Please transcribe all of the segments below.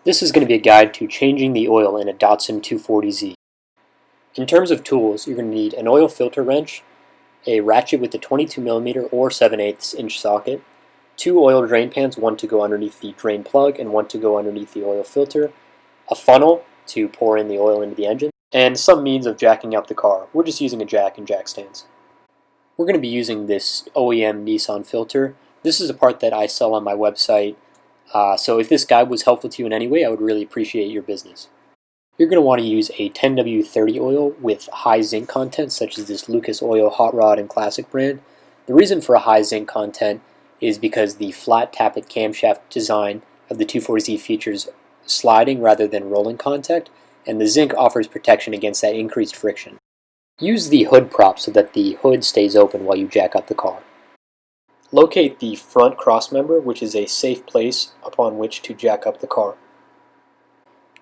This is going to be a guide to changing the oil in a Datsun 240Z. In terms of tools, you're going to need an oil filter wrench, a ratchet with a 22mm or 7/8 inch socket, 2 oil drain pans, one to go underneath the drain plug and one to go underneath the oil filter, a funnel to pour in the oil into the engine, and some means of jacking up the car. We're just using a jack and jack stands. We're going to be using this OEM Nissan filter. This is a part that I sell on my website. So if this guide was helpful to you in any way, I would really appreciate your business. You're going to want to use a 10W30 oil with high zinc content, such as this Lucas Oil Hot Rod and Classic brand. The reason for a high zinc content is because the flat tappet camshaft design of the 240Z features sliding rather than rolling contact, and the zinc offers protection against that increased friction. Use the hood prop so that the hood stays open while you jack up the car. Locate the front crossmember, which is a safe place upon which to jack up the car.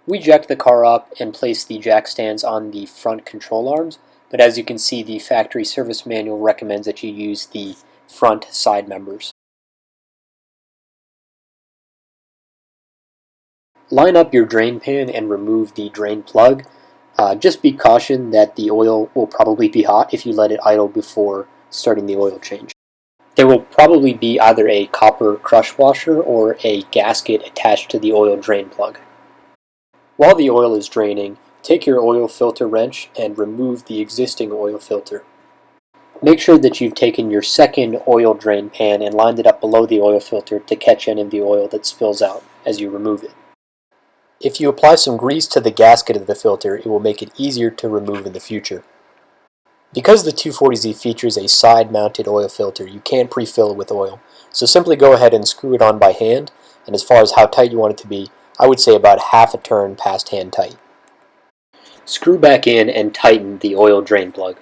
We jacked the car up and placed the jack stands on the front control arms, but as you can see, the factory service manual recommends that you use the front side members. Line up your drain pan and remove the drain plug. Just be cautioned that the oil will probably be hot if you let it idle before starting the oil change. There will probably be either a copper crush washer or a gasket attached to the oil drain plug. While the oil is draining, take your oil filter wrench and remove the existing oil filter. Make sure that you've taken your second oil drain pan and lined it up below the oil filter to catch any of the oil that spills out as you remove it. If you apply some grease to the gasket of the filter, it will make it easier to remove in the future. Because the 240Z features a side-mounted oil filter, you can pre-fill it with oil, so simply go ahead and screw it on by hand, and as far as how tight you want it to be, I would say about half a turn past hand tight. Screw back in and tighten the oil drain plug.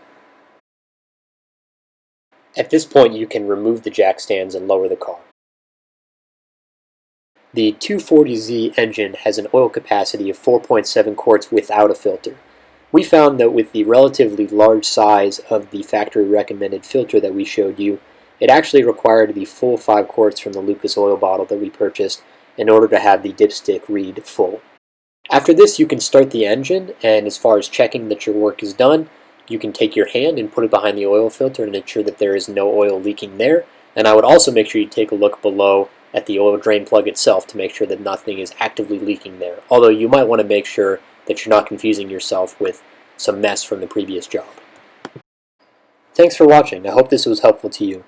At this point you can remove the jack stands and lower the car. The 240Z engine has an oil capacity of 4.7 quarts without a filter. We found that with the relatively large size of the factory recommended filter that we showed you, it actually required the full 5 quarts from the Lucas oil bottle that we purchased in order to have the dipstick read full. After this, you can start the engine, and as far as checking that your work is done, you can take your hand and put it behind the oil filter and ensure that there is no oil leaking there. And I would also make sure you take a look below at the oil drain plug itself to make sure that nothing is actively leaking there, although you might want to make sure that you're not confusing yourself with some mess from the previous job. Thanks for watching. I hope this was helpful to you.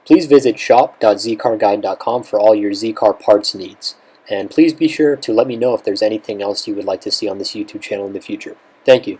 Please visit shop.zcarguide.com for all your Z-Car parts needs. And please be sure to let me know if there's anything else you would like to see on this YouTube channel in the future. Thank you.